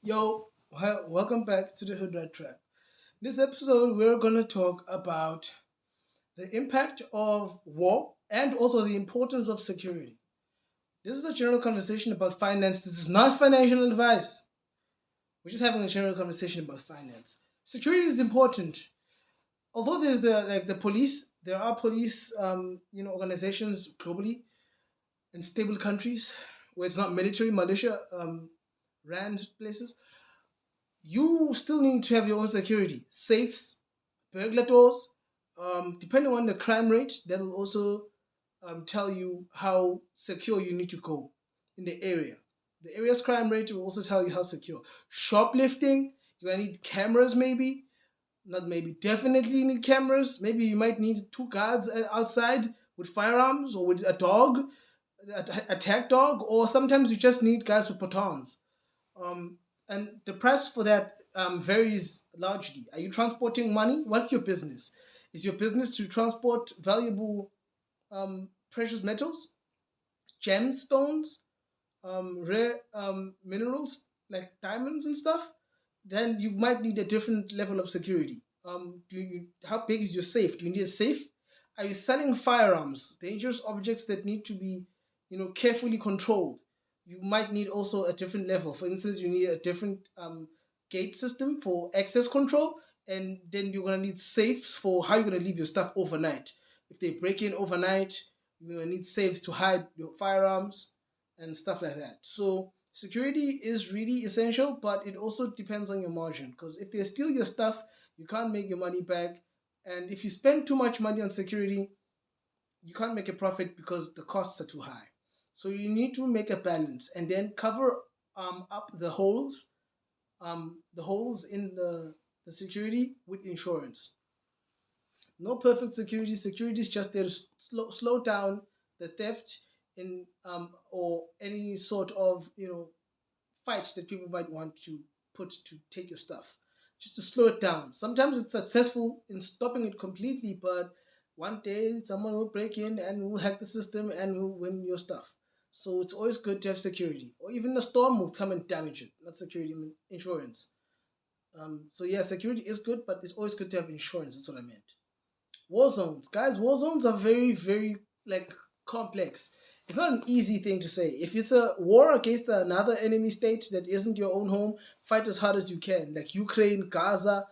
Yo, welcome back to the Hood Rat Trap. This episode, we're going to talk about the impact of war and also the importance of security. This is a general conversation about finance. This is not financial advice. We're just having a general conversation about finance. Security is important. Although there's the police, there are police organizations globally in stable countries where it's not military, militia, rand places. You still need to have your own security, safes, burglar doors. Depending on the crime rate, that will also tell you how secure you need to go in the area. The area's crime rate will also tell you how secure. Shoplifting, you're gonna need cameras, maybe. Not maybe, definitely need cameras. Maybe you might need two guards outside with firearms or with a dog, attack dog, or sometimes you just need guys with batons. Um, and the price for that varies largely. Are you transporting money? What's your business? Is your business to transport valuable precious metals, gemstones, rare minerals like diamonds and stuff? Then you might need a different level of security. How big is your safe? Do you need a safe? Are you selling firearms, dangerous objects that need to be, carefully controlled? You might need also a different level. For instance, you need a different gate system for access control, and then you're gonna need safes for how you're gonna leave your stuff overnight. If they break in overnight, you're gonna need safes to hide your firearms and stuff like that. So security is really essential, but it also depends on your margin. Because if they steal your stuff, you can't make your money back. And if you spend too much money on security, you can't make a profit because the costs are too high. So you need to make a balance and then cover up the holes in the security with insurance. No perfect security. Security is just there to slow down the theft in or any sort of fights that people might want to put to take your stuff, just to slow it down. Sometimes it's successful in stopping it completely, but one day someone will break in and will hack the system and will win your stuff. So it's always good to have security, or even a storm will come and damage it. Not security, I mean insurance. So yeah, security is good, but it's always good to have insurance. That's what I meant. War zones, guys. War zones are very, very like complex. It's not an easy thing to say. If it's a war against another enemy state that isn't your own home, fight as hard as you can. Like Ukraine, Gaza,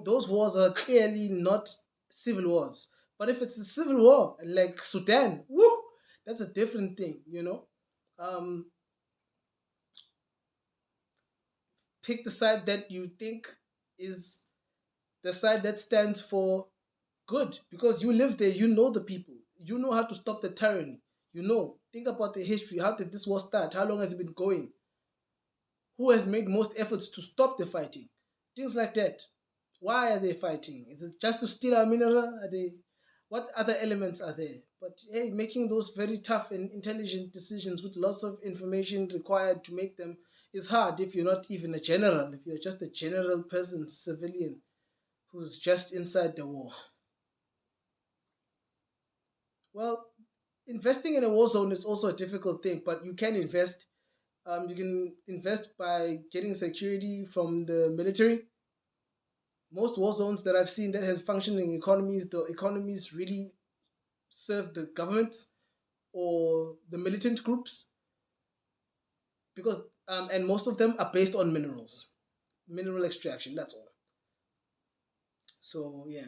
those wars are clearly not civil wars. But if it's a civil war like Sudan, woo, that's a different thing. Um, Pick the side that you think is the side that stands for good because you live there, you know the people, you know how to stop the tyranny. Think about the history. How did this war start? How long has it been going? Who has made most efforts to stop the fighting? Things like that. Why are they fighting? Is it just to steal our mineral? Are they? What other elements are there? But hey, making those very tough and intelligent decisions with lots of information required to make them is hard if you're not even a general, if you're just a general person, civilian who's just inside the war. Well, investing in a war zone is also a difficult thing, but you can invest. You can invest by getting security from the military. Most war zones that I've seen that has functioning economies, the economies really serve the governments or the militant groups because and most of them are based on minerals, mineral extraction. That's all. So yeah,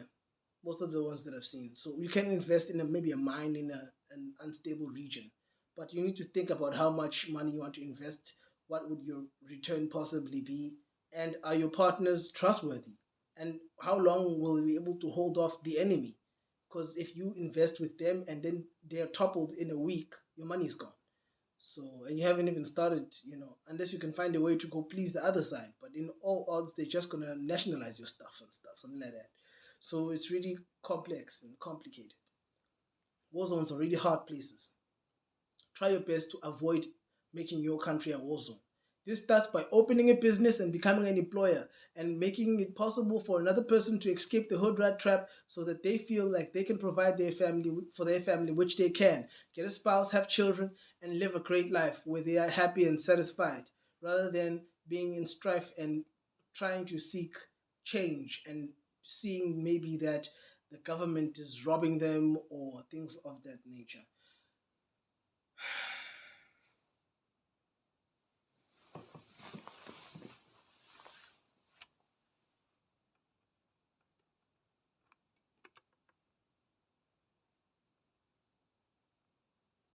most of the ones that I've seen. So you can invest in maybe a mine in an unstable region, but you need to think about how much money you want to invest. What would your return possibly be? And are your partners trustworthy? And how long will you be able to hold off the enemy? Because if you invest with them and then they're toppled in a week, your money is gone. So, and you haven't even started, unless you can find a way to go please the other side. But in all odds, they're just gonna nationalize your stuff and stuff, something like that. So it's really complex and complicated. War zones are really hard places. Try your best to avoid making your country a war zone. This starts by opening a business and becoming an employer and making it possible for another person to escape the hood rat trap so that they feel like they can provide their family, which they can. Get a spouse, have children, and live a great life where they are happy and satisfied rather than being in strife and trying to seek change and seeing maybe that the government is robbing them or things of that nature.